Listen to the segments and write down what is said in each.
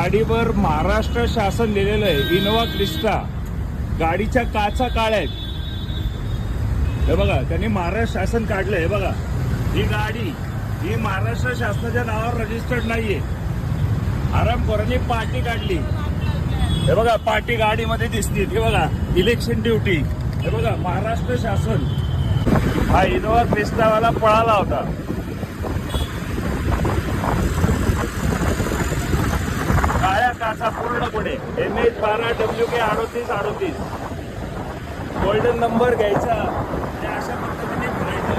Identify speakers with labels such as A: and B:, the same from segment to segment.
A: गाडीवर महाराष्ट्र शासन लिहिलेलं आहे. Innova Crysta. गाडीच्या काचा काळ्या आहेत. हे बघा, त्यांनी महाराष्ट्र शासन काढलंय. हे बघा, ही गाडी ही महाराष्ट्र शासनाच्या नावावर रजिस्टर्ड नाहीये. आरामखोरांनी पार्टी काढली. हे बघा, पार्टी गाडीमध्ये दिसते. हे बघा, इलेक्शन ड्युटी. हे बघा, महाराष्ट्र शासन. हा इनोवा क्रिस्टावाला पळाला होता. काळ्या काचा पूर्णपणे. MS 12 WK 3838. गोल्डन नंबर घ्यायचा आणि अशा पद्धतीने फिरायचं.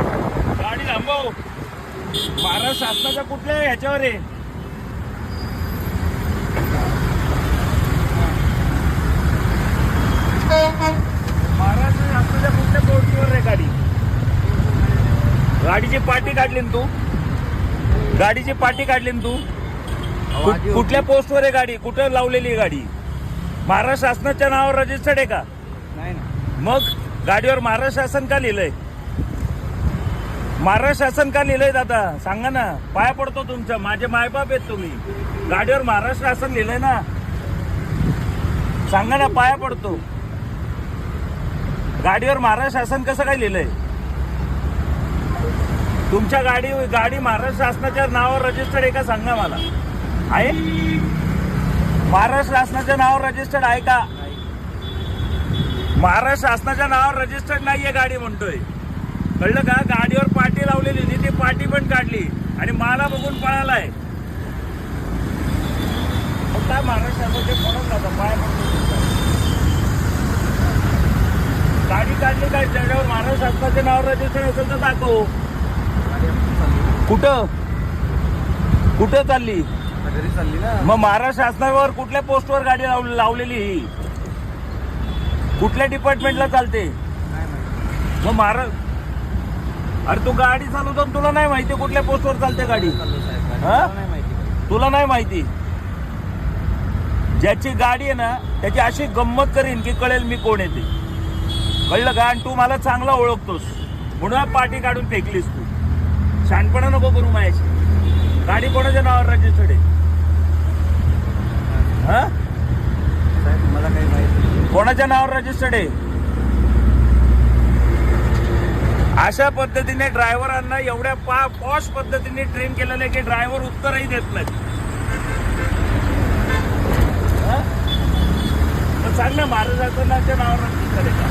A: गाडी थांबव. महाराष्ट्र शासनाच्या कुठल्या ह्याच्यावर आहे? महाराष्ट्र शासनाच्या कुठल्या पोर्टीवर आहे गाडी? गाडीची पाटी काढली ना तू? गाडीची पाटी काढली ना तू? कुठल्या पोस्टवर आहे गाडी? कुठं लावलेली आहे गाडी? महाराष्ट्र शासनाच्या नावावर रजिस्टर्ड आहे का?
B: नाही ना.
A: मग गाडीवर महाराष्ट्र शासन का लिहिलंय? महाराष्ट्र शासन का लिहिलंय दादा? सांगा ना. पाया पडतो तुमच्या. माझे मायबाप आहेत तुम्ही. गाडीवर महाराष्ट्र शासन लिहिलंय ना? सांगा ना, पाया पडतो. गाडीवर महाराष्ट्र शासन कसं काय लिहिलंय? तुमच्या गाडी महाराष्ट्र शासनाच्या नावावर रजिस्टर्ड आहे का? सांगा मला. आहे? महाराष्ट्र शासनाच्या नावावर रजिस्टर्ड आहे का? महाराष्ट्र शासनाच्या नावावर रजिस्टर्ड नाहीये गाडी म्हणतोय. कळलं का? गाडीवर पाटी लावलेली होती, ती पाटी पण काढली आणि मला बघून पळालाय. काय महाराष्ट्र शासनाचे पडत नव्हतं. पाय गाडी काढली काय? त्याच्यावर महाराष्ट्र शासनाच्या नावावर रजिस्टर्ड असेल तर दाखव. कुठं कुठं चालली?
B: घरी चालली ना.
A: मग महाराष्ट्र शासनावर कुठल्या पोस्टवर गाडी लावलेली ही? कुठल्या डिपार्टमेंटला चालते? मग महाराष्ट्र. अरे तू गाडी चालवतो, तुला नाही माहिती कुठल्या पोस्टवर चालते गाडी? तुला नाही माहिती? ज्याची गाडी आहे ना त्याची अशी गंमत करीन की कळेल मी कोण येते. कळलं का? आणि तू मला चांगला ओळखतोस म्हणून पाठी काढून फेकलीस तू. शहाणपणा नको करू माझ्याशी. गाडी कोणाच्या नावावर रजिस्टर्ड आहे? हा?
B: मला काही माहिती.
A: कोणाच्या नावावर रजिस्टर्ड आहे? अशा पद्धतीने ड्रायव्हरांना एवढ्या पॉश पद्धतीने ट्रेन केलेलं आहे की ड्रायव्हर उत्तरही देत नाहीत. सांग ना, महाराष्ट्राच्या नावावर रजिस्टर्ड आहे का?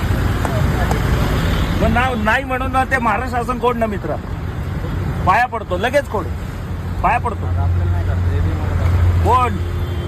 A: मग नाव नाही म्हणून ना ते महाराष्ट्र शासन कोड ना मित्रा. पाया पडतो लगेच. कोड पाया पडतो.
B: आपल्याला नाही करता.
A: कोण?